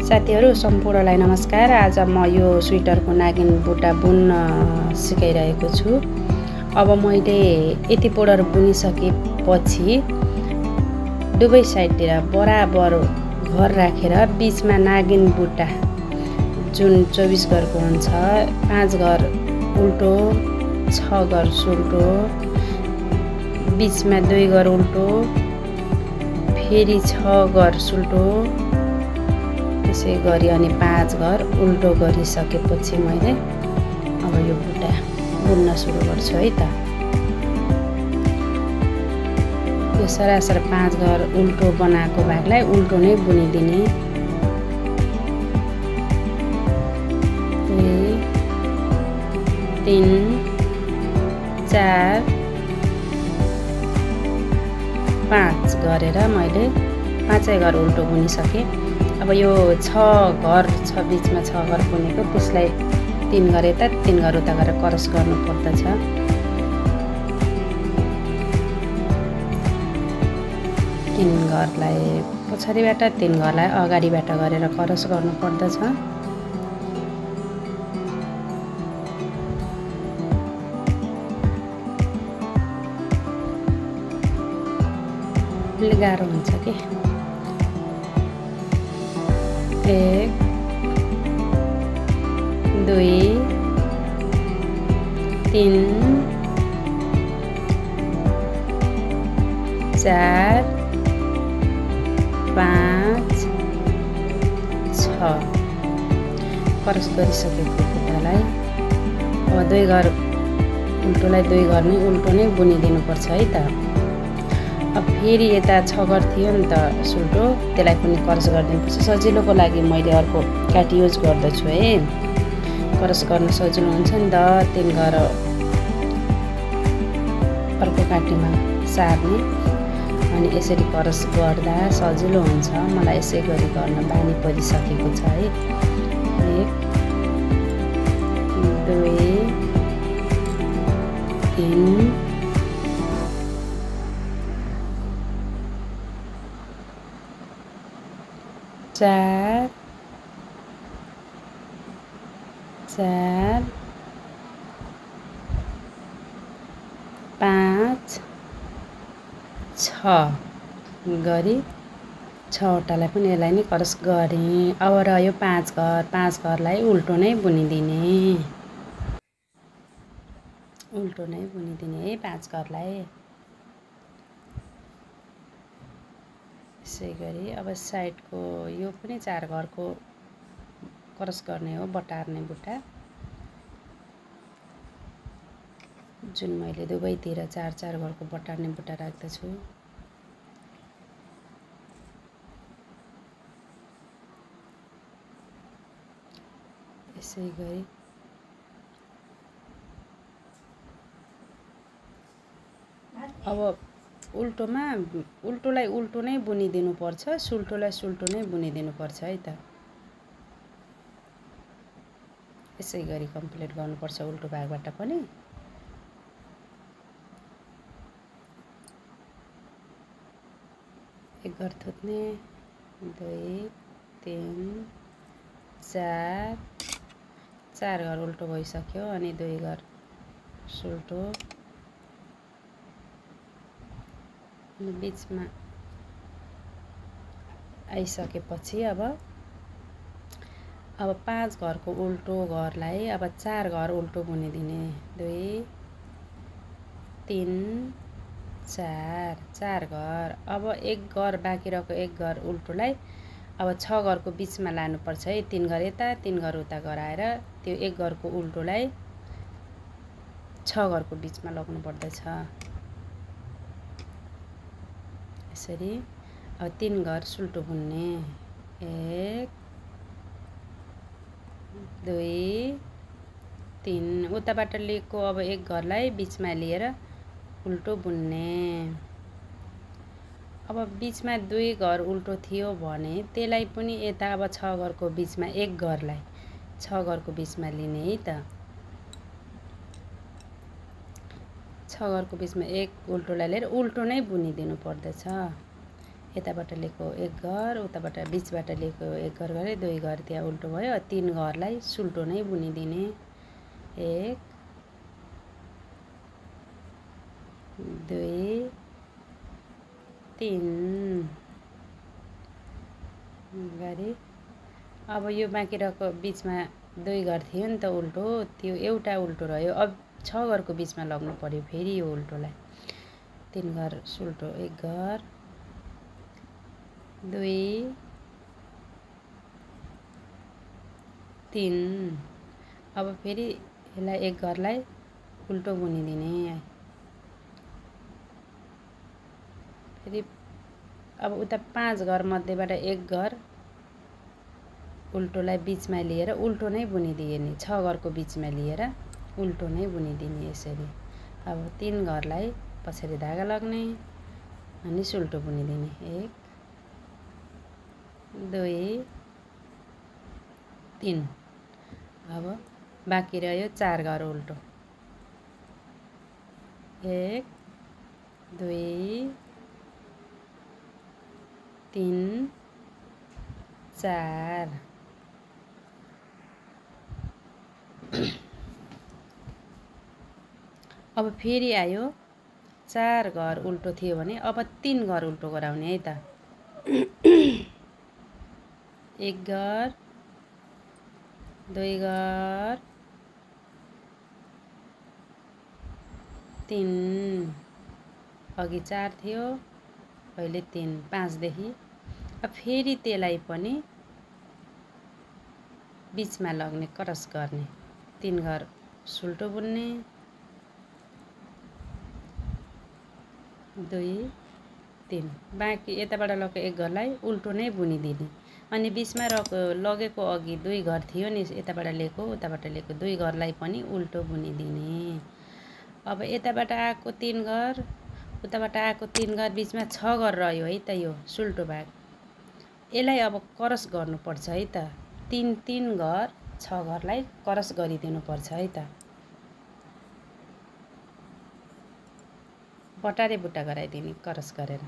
साथीहरु सम्पूर्णलाई नमस्कार। आज म यो स्वेटरको नागिन बुट्टा बुन्न सिकाइरहेको छु। अब मैले यति बोर्डर बुनिसकेपछि दुवै साइडतिर बराबर घर राखेर बीचमा नागिन बुट्टा जुन 24 घरको हुन्छ, 5 घर उल्टो, 6 घर सुल्टो, बीचमा 2 घर उल्टो, फेरि 6 घर सुल्टो, त्यसै गरी अनि 5 घर उल्टो गरिसकेपछि मैले अब यो बुट्टा बुन्न सुरु गर्छु है त। यो सरासर 5 घर उल्टो बनाएको भागलाई उल्टो नै बुनिदिने। 2 3 4 5 गरेर मैले 5 घर उल्टो बुनिसके। अब यो 6 घर छ, बीचमा 6 घर बुनेको, त्यसलाई 3 घर यता 3 घर उता गरेर क्रस गर्नु पर्दछ। तीन घरलाई पछाडिबाट 3 घरलाई अगाडिबाट गरेर क्रस गर्नु पर्दछ। अलि गाह्रो हुन्छ कि 1 2 3 4 5 6 क्रस गरिसकेको बुट्टालाई अब 2 घर उल्टोलाई 2 घर नै उल्टो नै बुनिदिनु पर्छ है त। अब फेरि यता 6 घर थियो नि त सुल्टो, त्यसलाई पनि क्रस गरिदिनुपर्छ। सजिलोको लागि मैले अर्को काटी युज गर्दछु है, क्रस गर्न सजिलो हुन्छ नि त। 3 घर अर्को काटीमा सार्ने अनि यसरी क्रस गर्दा सजिलो हुन्छ। मलाई यसै गरी गर्न बानी परिसकेको छ है। 1 2 3 4 4 5 6 गरी 6वटालाई पनि यसलाई नै क्रस गरेँ। अब रह्यो 5 घर, 5 घरलाई उल्टो नै बुनिदिने, उल्टो नै बुनिदिने है 5 घरलाई। यसै गरी अब साइडको यो पनि 4 घरको क्रस गर्ने हो, बटार्ने बुट्टा जुन मैले दुवैतिर 4 घरको बटार्ने बुट्टा राख्दछु। यसै गरी अब उल्टोमा उल्टोलाई उल्टो नै बुनिदिनु पर्छ, सुल्टोलाई सुल्टो नै बुनिदिनु पर्छ है त। यसै गरी कम्प्लिट गर्नुपर्छ उल्टो भागबाट पनि। एक घर थुत्ने, 2 3 4 घर उल्टो भइसक्यो अनि 2 घर सुल्टो अनि बीचमा आइसकेपछि अब 5 घरको उल्टो घरलाई अब 4 घर उल्टो बुनिदिने। 2 3 4 घर। अब 1 घर बाँकी रहेको 1 घर उल्टोलाई अब 6 घरको बीचमा लानुपर्छ है। 3 घर यता 3 घर उता गराएर त्यो 1 घरको उल्टोलाई 6 घरको बीचमा लग्नु पर्दछ। यसरी अब 3 घर सुल्टो बुन्ने। 1 2 3 उताबाट लिएको अब 1 घरलाई बीचमा लिएर उल्टो बुन्ने। अब बीचमा 2 घर उल्टो थियो भने त्यसलाई पनि यता अब 6 घरको बीचमा 1 घरलाई 6 घरको बीचमा लिने है त। 6 घरको बीचमा 1 उल्टोलाई लिएर उल्टो नै बुनिदिनु पर्दछ। यताबाट लिएको एक घर, उताबाट बीचबाट लिएको एक घर गरे 2 घर त्यहाँ उल्टो भयो। 3 घरलाई सुल्टो नै बुनिदिने। 1 2 3 गरे। अब यो बाँकी रहेको बीचमा 2 घर थियो नि त उल्टो, त्यो एउटा उल्टो रह्यो। अब 6 घरको बीचमा लग्नु पर्यो फेरि यो उल्टोलाई। 3 घर सुल्टो, 1 घर 2 3। अब फेरि यसलाई एक घरलाई उल्टो बुनिदिने। फेरि अब उता 5 घर मध्येबाट एक घर उल्टोलाई बीचमा लिएर उल्टो नै बुनिदिने। 6 घरको बीचमा लिएर उल्टो नै बुनिदिने यसरी। अब 3 घरलाई पछाडि धागा लाग्ने अनि सुल्टो बुनिदिने। 1 2 3। अब बाँकी रह्यो 4 घर उल्टो। 1 2 3 4। अब फेरि आयो 4 घर उल्टो थियो भने अब 3 घर उल्टो गराउने है त। 1 घर 2 घर 3। अघि 4 थियो, अहिले 3, 5 देखि। अब फेरि त्यसलाई पनि बीचमा लग्ने, क्रस गर्ने। 3 घर सुल्टो बुन्ने। 2 3। बाँकी यताबाट लगेको एक घरलाई उल्टो नै बुनिदिने। अनि बीचमा लगेको अघि 2 घर थियो नि, यताबाट लिएको उताबाट लिएको 2 घरलाई पनि उल्टो बुनिदिने। अब यताबाट आएको 3 घर, उताबाट आएको 3 घर, बीचमा 6 घर रह्यो है त यो सुल्टो भाग। यसलाई अब क्रस गर्नुपर्छ है त। 3 घर 6 घरलाई क्रस गरिदिनुपर्छ है त। बटारे बुट्टा गराइदिने क्रस गरेर।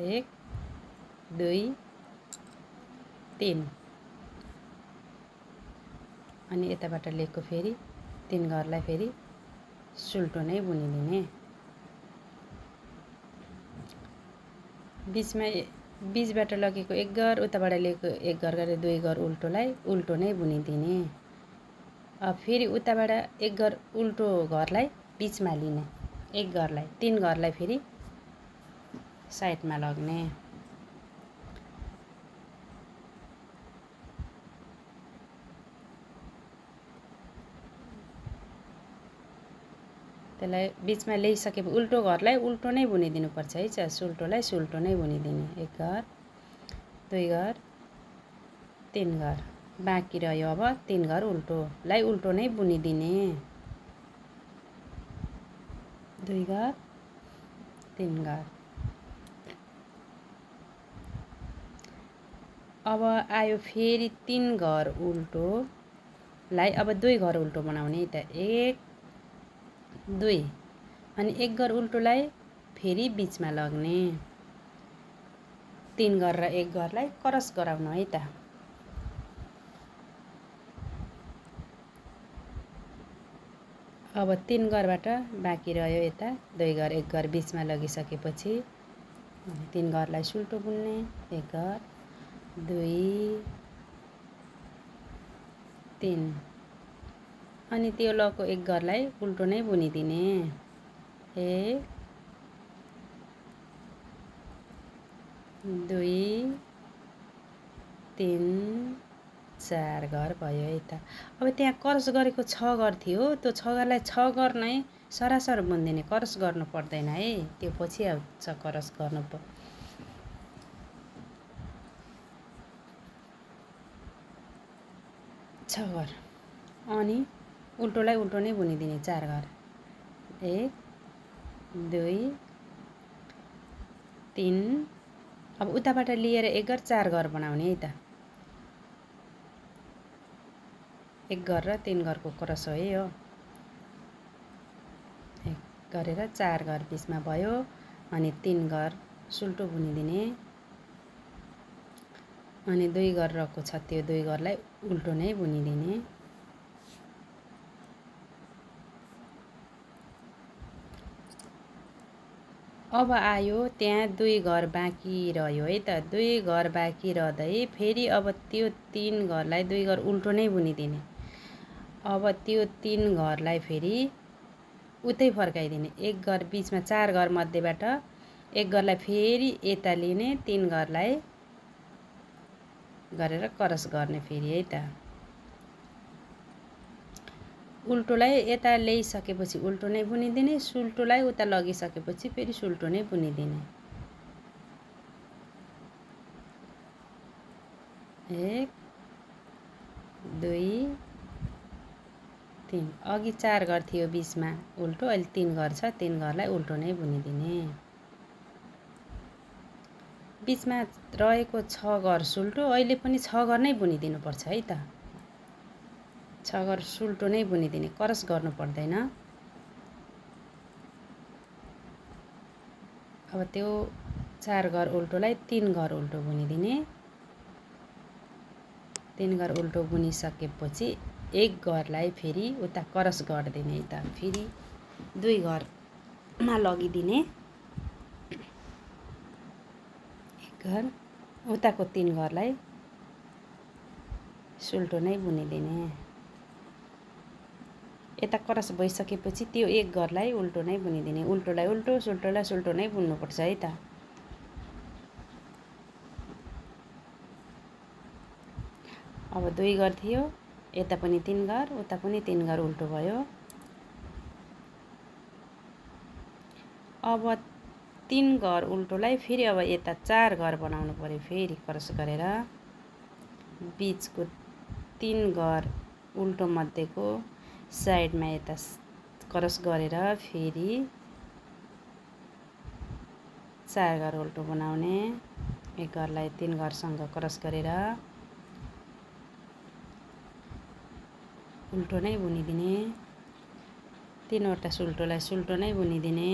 1 2 3। अनि यताबाट लिएको फेरि 3 घरलाई फेरि सुल्टो नै बुनिदिने। बीचबाट लगेको एक घर, उताबाट लिएको एक घर गरेर 2 घर उल्टोलाई उल्टो नै बुनिदिने। अब फेरि उताबाट एक घर उल्टो घरलाई बीचमा लिने। एक घरलाई 3 घरलाई फेरि साइडमा लग्ने। त्यसलाई बीचमा ल्याइसकेपछि उल्टो घरलाई उल्टो नै बुनिदिनुपर्छ है त। सुल्टोलाई सुल्टो नै बुनिदिने। 1 घर 2 घर 3 घर। बाँकी रह्यो अब 3 घर उल्टोलाई उल्टो नै बुनिदिने। 2 घर 3 घर। अब आयो फेरि 3 घर उल्टोलाई अब 2 घर उल्टो बनाउने त। 1 2। अनि 1 घर उल्टोलाई फेरि बीचमा लग्ने। 3 घर र 1 घरलाई क्रस गराउनु है त। अब 3 घरबाट बाँकी रह्यो यता 2 घर 1 घर बीचमा लगिसकेपछि 3 घरलाई सुल्टो बुन्ने। 1 घर 2 3। अनि त्यो लगेको एक घरलाई उल्टो नै बुनिदिने। 1 2 3 4 घर भयो है त। अब त्यहाँ क्रस गरेको 6 घर थियो, त्यो 6 घरलाई 6 घर नै सरासर बुनिदिने, क्रस गर्नु पर्दैन है। त्यो पछि आउँछ क्रस गर्नु। 6 घर अनि उल्टोलाई उल्टो नै बुनिदिने। 4 घर 1 2 3। अब उताबाट लिएर 1 घर 4 घर बनाउने है त। 1 घर र 3 घरको क्रस हो है यो। 1 गरेर 4 घर बीचमा भयो। अनि 3 घर सुल्टो बुनिदिने। अनि 2 घर रको छ त्यो 2 घरलाई उल्टो नै बुनिदिने। अब आयो त्यहाँ 2 घर बाँकी रह्यो है त। 2 घर बाँकी रहँदै फेरि अब त्यो 3 घरलाई 2 घर उल्टो नै बुनिदिने। अब त्यो 3 घरलाई फेरि उतै फर्काइदिने। 1 घर बीचमा 4 घर मध्येबाट 1 घरलाई फेरि यता लिने, 3 घरलाई गरेर क्रस गर्ने फेरि है त। उल्टोलाई यता ल्याइसकेपछि उल्टो नै बुनिदिने, सुल्टोलाई उता लगिसकेपछि फेरि सुल्टो नै बुनिदिने। 1 2 3 अघि 4 घर थियो बीचमा उल्टो, अहिले 3 घर छ, 3 घरलाई उल्टो नै बुनिदिने। बीचमा रहेको 6 घर सुल्टो, अहिले पनि 6 घर नै बुनिदिनु पर्छ है त। 6 घर सुल्टो नै बुनिदिने, क्रस गर्नु पर्दैन। अब त्यो 4 घर उल्टोलाई 3 घर उल्टो बुनिदिने। 3 घर उल्टो बुनिसकेपछि 1 घरलाई फेरि उता क्रस गरिदिने त। फेरि 2 घरमा लगिदिने। 1 घर उताको 3 घरलाई सुल्टो नै बुनिदिने। यता क्रस भइसकेपछि त्यो 1 घरलाई उल्टो नै बुनिदिने। उल्टोलाई उल्टो, सुल्टोलाई सुल्टो नै बुन्नुपर्छ है त। अब 2 घर थियो, यता पनि 3 घर, उता पनि 3 घर उल्टो भयो। अब 3 घर उल्टोलाई फेरि अब यता 4 घर बनाउनु पर्यो। फेरि क्रस गरेर बीचको 3 घर उल्टो मध्येको साइडमा यता क्रस गरेर फेरि 4 घर उल्टो बनाउने। 1 घरलाई 3 घरसँग क्रस गरेर उल्टो नै बुनिदिने। 3वटा सुल्टोलाई सुल्टो नै बुनिदिने।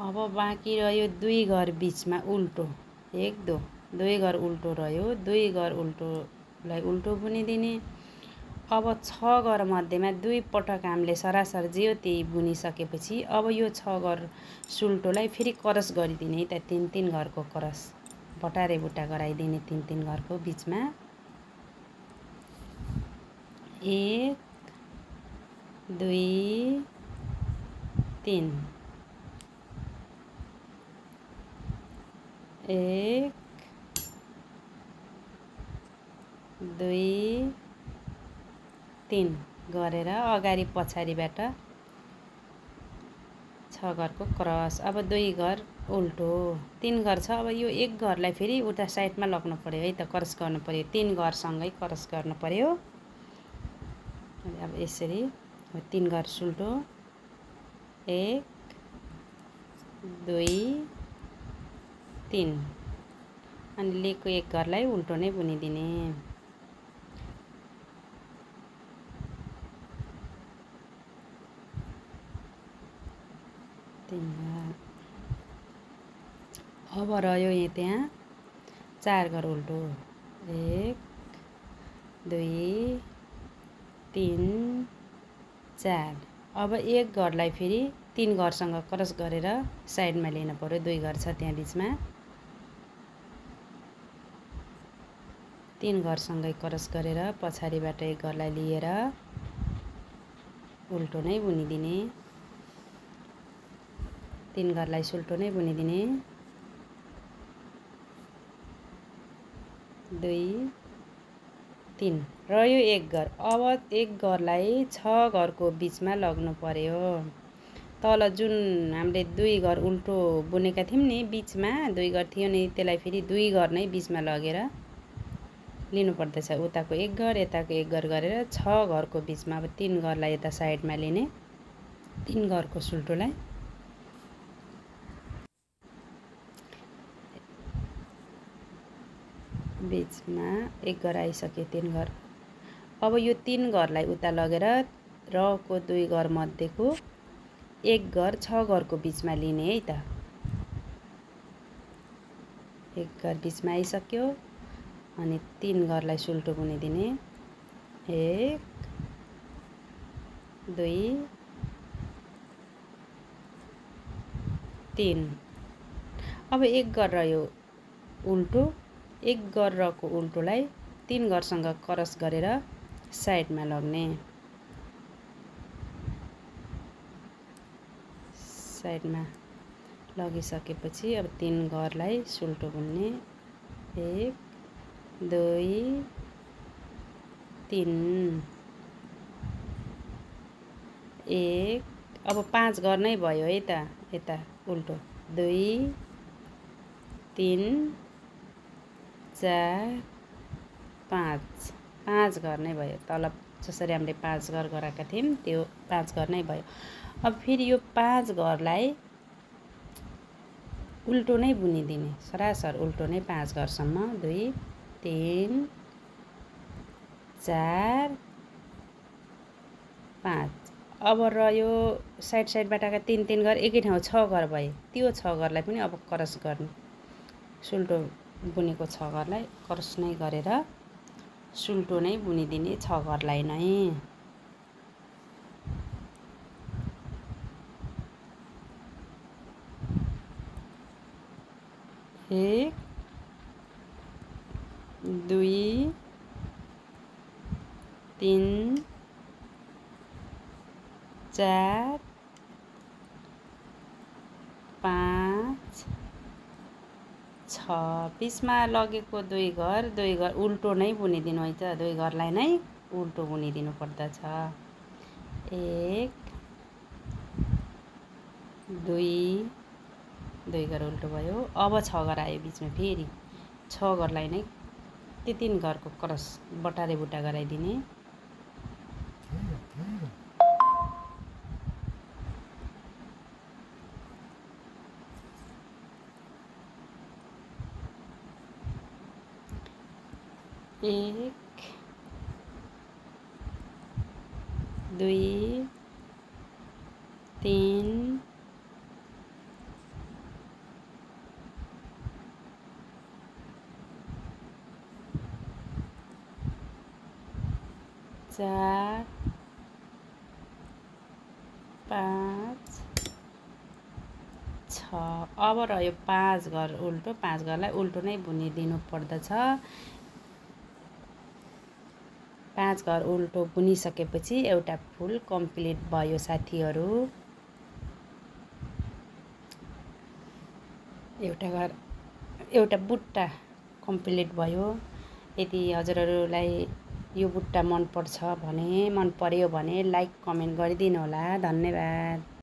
अब बाँकी रह्यो 2 घर बीचमा उल्टो। 1 2 घर उल्टो रह्यो, 2 घर उल्टोलाई उल्टो बुनिदिने। अब 6 घर मध्येमा 2 पटक हामीले सरासर जे हो त्यही बुनिसकेपछि अब यो 6 घर सुल्टोलाई फेरि क्रस गरिदिने है त। 3 घरको क्रस बटारे बुट्टा गराइदिने। 3 घरको बीचमा 1 2 3 1 2 3 गरेर अगाडि पछाडिबाट 6 घरको क्रस। अब 2 घर उल्टो, 3 घर छ। अब यो 1 घरलाई फेरि उता साइडमा लग्नु पर्यो है त, क्रस गर्नु पर्यो। 3 घरसँगै क्रस गर्नु पर्यो। अब यसरी 3 घर सुल्टो, 1 2 3 अनि लिएको 1 घरलाई उल्टो नै बुनिदिने। अब रह्यो त्यहाँ 4 घर उल्टो। 1 2 3 4 अब 1 घरलाई फेरि 3 घरसँग क्रस गरेर साइडमा लिनु पर्यो। 2 घर छ त्यहाँ बीचमा, 3 घरसँगै क्रस गरेर पछाडिबाट 1 घरलाई लिएर उल्टो नै बुनिदिने। 3 घरलाई सुल्टो नै बुनिदिने। 2 3 रह्यो 1 घर। अब 1 घरलाई 6 घरको बीचमा लग्नु पर्यो। तल जुन हामीले 2 घर उल्टो बुनेका थियौँ नि, बीचमा 2 घर थियो नि, त्यसलाई फेरि 2 घर नै बीचमा लगेर लिनु पर्दछ। उताको 1 घर, यताको 1 घर गरेर 6 घरको बीचमा अब 3 घरलाई यता साइडमा लिने। 3 घरको सुल्टोलाई बीचमा 1 घर आइसक्यो। 3 घर। अब यो 3 घरलाई उता लगेर रको 2 घर मध्येको 1 घर 6 घरको बीचमा लिने है त। एक घर बिचमा आइसक्यो अनि 3 घरलाई सुल्टो बुनिदिने 1 2 3 अब एक घर रह्यो उल्टो एक गरेको उल्टोलाई 3 घरसँग क्रस गरेर साइडमा लग्ने साइडमा लगिसकेपछि अब 3 घरलाई सुल्टो बुन्ने 1 2 3 1 अब 5 घर नै भयो है त यता उल्टो 2 3 4 5 घर नै भयो तल जसरी हामीले 5 घर गराएका थियौं त्यो 5 घर नै भयो अब फेरि यो 5 घरलाई उल्टो नै बुनिदिने सरासर उल्टो नै 5 घरसम्म 2 3 4 5 अब रह्यो साइडबाटका 3 घर एकै ठाउँ 6 घर भए त्यो 6 घरलाई पनि अब क्रस गर्ने सुल्टो बुनेको 6 घरलाई क्रस नै गरेर सुल्टो नै बुनिदिने 6 घरलाई नै 1 2 3 4 5 6 बीचमा लगेको 2 घर उल्टो नै बुनिदिनु है त 2 घरलाई नै उल्टो बुनिदिनु पर्दछ 1 2 घर उल्टो भयो अब 6 घर आयो बीचमा फेरि 6 घरलाई नै त्यो 3 घरको क्रस बटारे बुटा गराइदिने एक 2 3 4 5 6 अब रह्यो 5 घर उल्टो 5 घरलाई उल्टो नै बुनिदिनु पर्दछ 5 घर उल्टो बुनिसकेपछि एउटा फुल कम्प्लिट भयो साथीहरु एउटा बुट्टा कम्प्लिट भयो यदि हजुरहरुलाई यो बुट्टा मन पर्छ भने मन पर्यो भने लाइक कमेन्ट गरिदिनु होला धन्यवाद।